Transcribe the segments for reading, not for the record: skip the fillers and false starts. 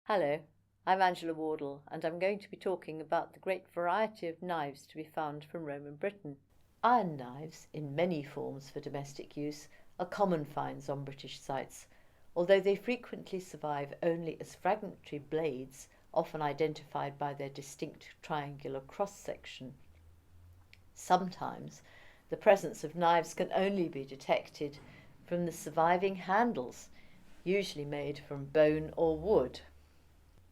Hello, I'm Angela Wardle, and I'm going to be talking about the great variety of knives to be found from Roman Britain. Iron knives, in many forms for domestic use, are common finds on British sites, although they frequently survive only as fragmentary blades, often identified by their distinct triangular cross-section. Sometimes the presence of knives can only be detected from the surviving handles, usually made from bone or wood,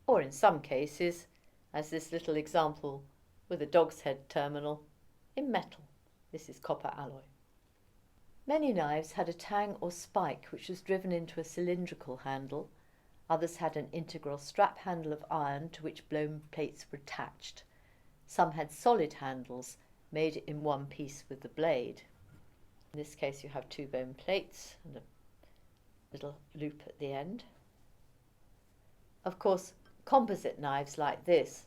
or in some cases, as this little example with a dog's head terminal, in metal. This is copper alloy. Many knives had a tang or spike which was driven into a cylindrical handle. Others had an integral strap handle of iron to which blown plates were attached. Some had solid handles made in one piece with the blade. In this case you have two bone plates and a little loop at the end. Of course, composite knives like this,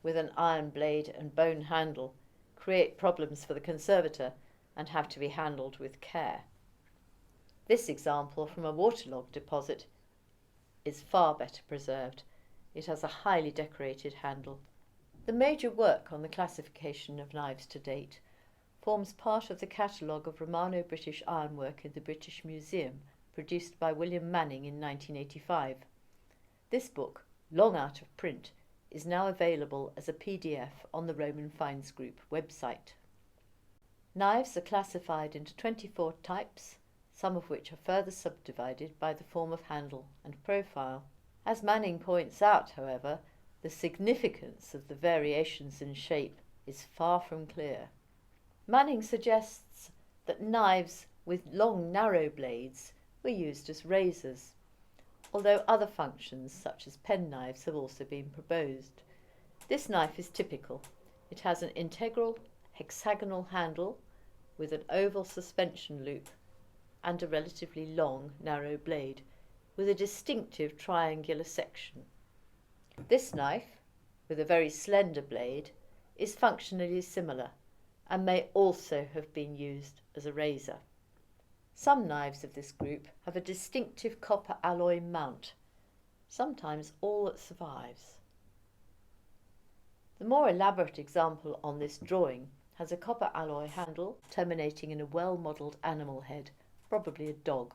with an iron blade and bone handle, create problems for the conservator and have to be handled with care. This example from a waterlogged deposit is far better preserved. It has a highly decorated handle. The major work on the classification of knives to date forms part of the catalogue of Romano-British ironwork in the British Museum, produced by William Manning in 1985. This book, long out of print, is now available as a PDF on the Roman Finds Group website. Knives are classified into 24 types, some of which are further subdivided by the form of handle and profile. As Manning points out, however, the significance of the variations in shape is far from clear. Manning suggests that knives with long, narrow blades were used as razors, although other functions such as penknives have also been proposed. This knife is typical. It has an integral hexagonal handle with an oval suspension loop and a relatively long, narrow blade with a distinctive triangular section. This knife, with a very slender blade, is functionally similar and may also have been used as a razor. Some knives of this group have a distinctive copper alloy mount, sometimes all that survives. The more elaborate example on this drawing has a copper alloy handle terminating in a well-modelled animal head, probably a dog.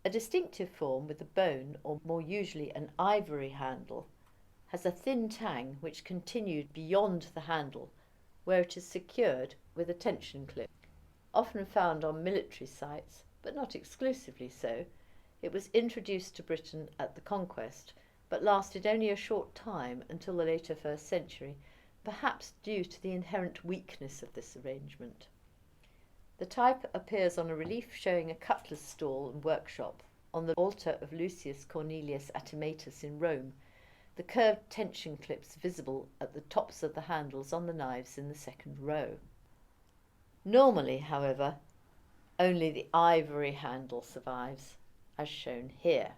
A distinctive form with a bone, or more usually an ivory handle, has a thin tang which continued beyond the handle, where it is secured with a tension clip. Often found on military sites, but not exclusively so, it was introduced to Britain at the Conquest, but lasted only a short time until the later 1st century, perhaps due to the inherent weakness of this arrangement. The type appears on a relief showing a cutler's stall and workshop on the altar of Lucius Cornelius Atimatus in Rome, the curved tension clips visible at the tops of the handles on the knives in the second row. Normally, however, only the ivory handle survives, as shown here.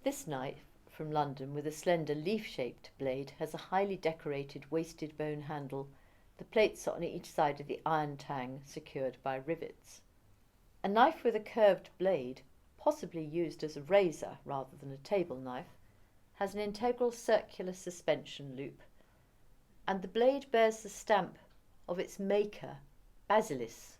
This knife from London with a slender leaf-shaped blade has a highly decorated wasted bone handle, the plates on each side of the iron tang secured by rivets. A knife with a curved blade, possibly used as a razor rather than a table knife, has an integral circular suspension loop, and the blade bears the stamp of its maker, Basilis.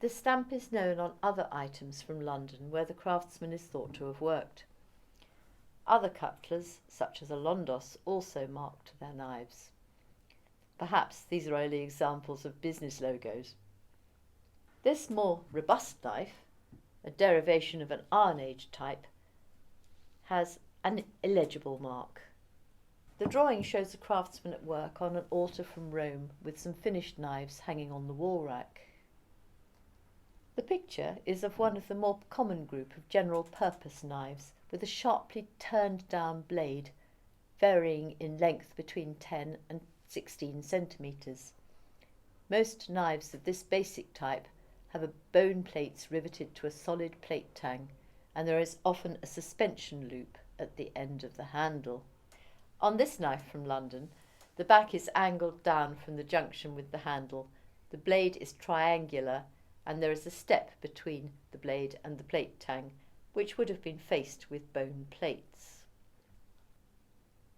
The stamp is known on other items from London where the craftsman is thought to have worked. Other cutlers, such as a Londos, also marked their knives. Perhaps these are only examples of business logos. This more robust knife, a derivation of an Iron Age type, has an illegible mark. The drawing shows a craftsman at work on an altar from Rome with some finished knives hanging on the wall rack. The picture is of one of the more common group of general purpose knives with a sharply turned down blade varying in length between 10 and 16 centimetres. Most knives of this basic type have a bone plates riveted to a solid plate tang, and there is often a suspension loop at the end of the handle. On this knife from London, the back is angled down from the junction with the handle, the blade is triangular, and there is a step between the blade and the plate tang, which would have been faced with bone plates.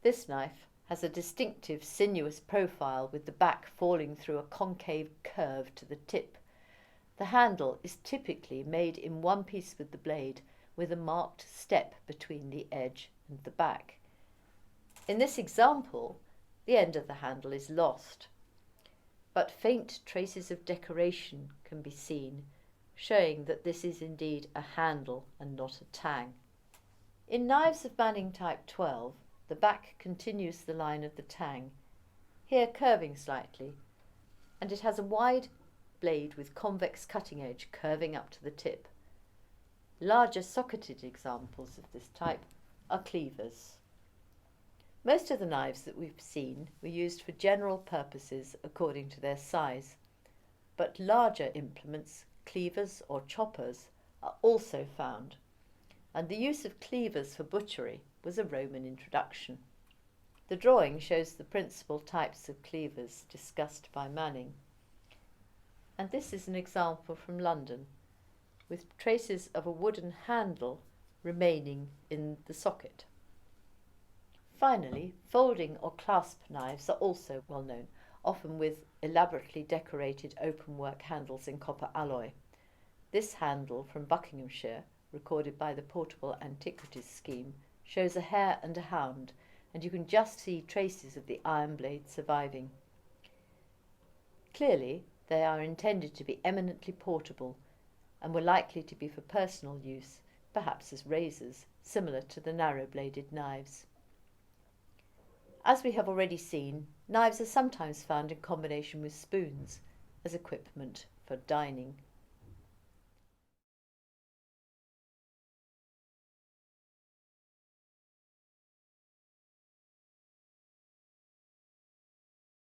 This knife has a distinctive sinuous profile with the back falling through a concave curve to the tip. The handle is typically made in one piece with the blade, with a marked step between the edge and the back. In this example, the end of the handle is lost, but faint traces of decoration can be seen, showing that this is indeed a handle and not a tang. In knives of Manning type 12, the back continues the line of the tang, here curving slightly, and it has a wide blade with convex cutting edge curving up to the tip. Larger socketed examples of this type are cleavers. Most of the knives that we've seen were used for general purposes according to their size, but larger implements, cleavers or choppers, are also found, and the use of cleavers for butchery was a Roman introduction. The drawing shows the principal types of cleavers discussed by Manning, and this is an example from London, with traces of a wooden handle remaining in the socket. Finally, folding or clasp knives are also well known, often with elaborately decorated openwork handles in copper alloy. This handle from Buckinghamshire, recorded by the Portable Antiquities Scheme, shows a hare and a hound, and you can just see traces of the iron blade surviving. Clearly, they are intended to be eminently portable and were likely to be for personal use, perhaps as razors, similar to the narrow-bladed knives. As we have already seen, knives are sometimes found in combination with spoons as equipment for dining.